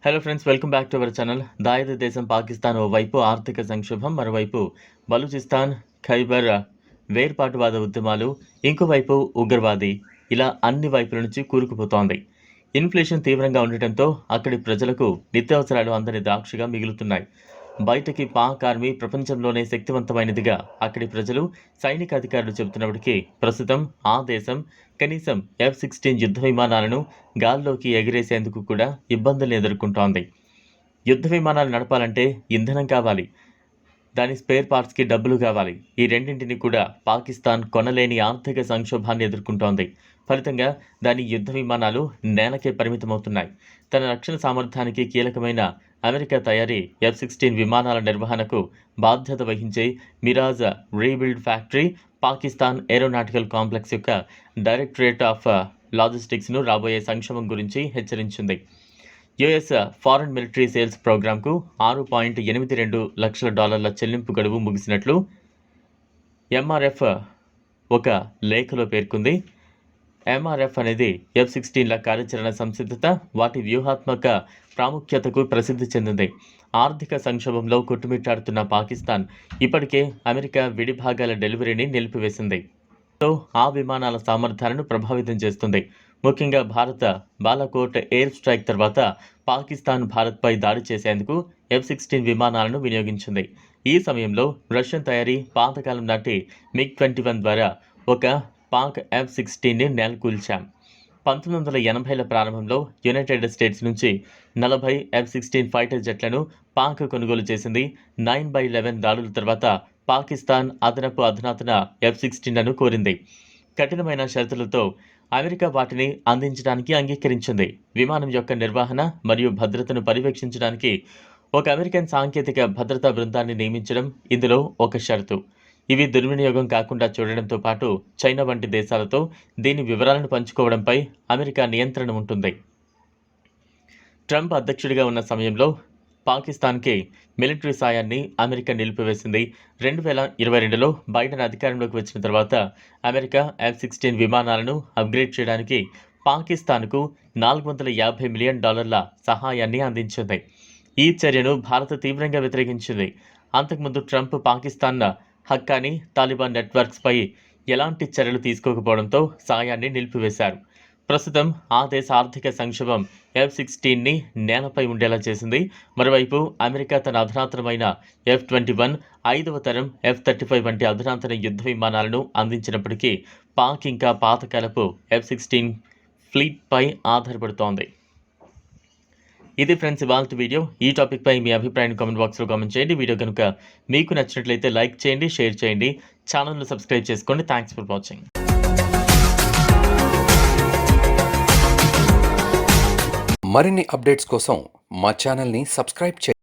Hello friends, welcome back to our channel. దాయాది దేశం పాకిస్తాన్ ఓవైపు ఆర్థిక సంక్షోభం, మరోవైపు బలూచిస్తాన్, ఖైబర్ వేర్పాటువాద ఉద్యమాలు, ఇంకోవైపు ఉగ్రవాది, ఇలా అన్ని వైపుల నుంచి కూరుకుపోతోంది. ఇన్ఫ్లేషన్ తీవ్రంగా ఉండటంతో అక్కడి ప్రజలకు నిత్యావసరాలు అందని ద్రాక్షగా మిగులుతున్నాయి. బయటకి పాక్ ఆర్మీ ప్రపంచంలోనే శక్తివంతమైనదిగా అక్కడి ప్రజలు, సైనిక అధికారులు చెబుతున్నప్పటికీ ప్రస్తుతం ఆ దేశం కనీసం F-16 యుద్ధ విమానాలను గాల్లోకి ఎగిరేసేందుకు కూడా ఇబ్బందులు ఎదుర్కొంటోంది. యుద్ధ విమానాలు నడపాలంటే ఇంధనం కావాలి, దాని స్పేర్ పార్ట్స్కి డబ్బులు కావాలి. ఈ రెండింటిని కూడా పాకిస్తాన్ కొనలేని ఆర్థిక సంక్షోభాన్ని ఎదుర్కొంటోంది. ఫలితంగా దాని యుద్ధ విమానాలు నేలకే పరిమితమవుతున్నాయి. తన రక్షణ సామర్థ్యానికి కీలకమైన అమెరికా తయారీ F-16 విమానాల నిర్వహణకు బాధ్యత వహించే Mirage rebuild factory Pakistan aeronautical complex యొక్క డైరెక్టరేట్ ఆఫ్ లాజిస్టిక్స్ను రాబోయే సంక్షోభం గురించి హెచ్చరించింది. యుఎస్ ఫారెన్ మిలిటరీ సేల్స్ ప్రోగ్రాంకు $6.82 లక్షల చెల్లింపు గడువు ముగిసినట్లు ఎంఆర్ఎఫ్ ఒక లేఖలో పేర్కొంది. ఎంఆర్ఎఫ్ అనేది F-16ల కార్యాచరణ సంసిద్ధత, వాటి వ్యూహాత్మక ప్రాముఖ్యతకు ప్రసిద్ధి చెందింది. ఆర్థిక సంక్షోభంలో కొట్టుమిట్టాడుతున్న పాకిస్తాన్ ఇప్పటికే అమెరికా విడిభాగాల డెలివరీని నిలిపివేసింది. ఆ విమానాల సామర్థ్యాలను ప్రభావితం చేస్తుంది. ముఖ్యంగా భారత బాలాకోట్ ఎయిర్ స్ట్రైక్ తర్వాత పాకిస్తాన్ భారత్పై దాడి చేసేందుకు F-16 విమానాలను వినియోగించింది. ఈ సమయంలో రష్యన్ తయారీ పాతకాలం నాటి MiG-21 ద్వారా ఒక పాక్ F-16ని నేలకూల్చాం. 1980ల ప్రారంభంలో యునైటెడ్ స్టేట్స్ నుంచి 40 F-16 ఫైటర్ జెట్లను పాక్ కొనుగోలు చేసింది. 9/11 దాడుల తర్వాత పాకిస్తాన్ అదనపు అధునాతన F-16లను కోరింది. కఠినమైన షరతులతో అమెరికా వాటిని అందించడానికి అంగీకరించింది. విమానం యొక్క నిర్వహణ మరియు భద్రతను పర్యవేక్షించడానికి ఒక అమెరికన్ సాంకేతిక భద్రతా బృందాన్ని నియమించడం ఇందులో ఒక షరతు. ఇవి దుర్వినియోగం కాకుండా చూడడంతో పాటు చైనా వంటి దేశాలతో దీని వివరాలను పంచుకోవడంపై అమెరికా నియంత్రణ ఉంటుంది. ట్రంప్ అధ్యక్షుడిగా ఉన్న సమయంలో పాకిస్తాన్కి మిలిటరీ సాయాన్ని అమెరికా నిలిపివేసింది. 2022లో బైడెన్ అధికారంలోకి వచ్చిన తర్వాత అమెరికా F-16 విమానాలను అప్గ్రేడ్ చేయడానికి పాకిస్తాన్కు $450 మిలియన్ సహాయాన్ని అందించింది. ఈ చర్యను భారత్ తీవ్రంగా వ్యతిరేకించింది. అంతకుముందు ట్రంప్ పాకిస్తాన్ హక్కానీ, తాలిబాన్ నెట్వర్క్స్పై ఎలాంటి చర్యలు తీసుకోకపోవడంతో సాయాన్ని నిలిపివేశారు. ప్రస్తుతం ఆ దేశ ఆర్థిక సంక్షోభం F-16ని నేలపై ఉండేలా చేసింది. మరోవైపు అమెరికా తన అధునాతనమైన F-21, 5వ తరం F-35 వంటి అధునాతన యుద్ధ విమానాలను అందించినప్పటికీ పాక్ ఇంకా పాతకాలపు F-16 ఫ్లీట్పై ఆధారపడుతోంది. ఇది ఫ్రెండ్స్ ఇవాల్టి వీడియో. ఈ టాపిక్పై మీ అభిప్రాయాన్ని కామెంట్ బాక్స్లో కామెంట్ చేయండి. వీడియో కనుక మీకు నచ్చినట్లయితే లైక్ చేయండి, షేర్ చేయండి, ఛానల్ను సబ్స్క్రైబ్ చేసుకోండి. Thanks for watching. మరిన్ని అప్డేట్స్ కోసం మా ఛానల్ని సబ్స్క్రైబ్ చేయండి.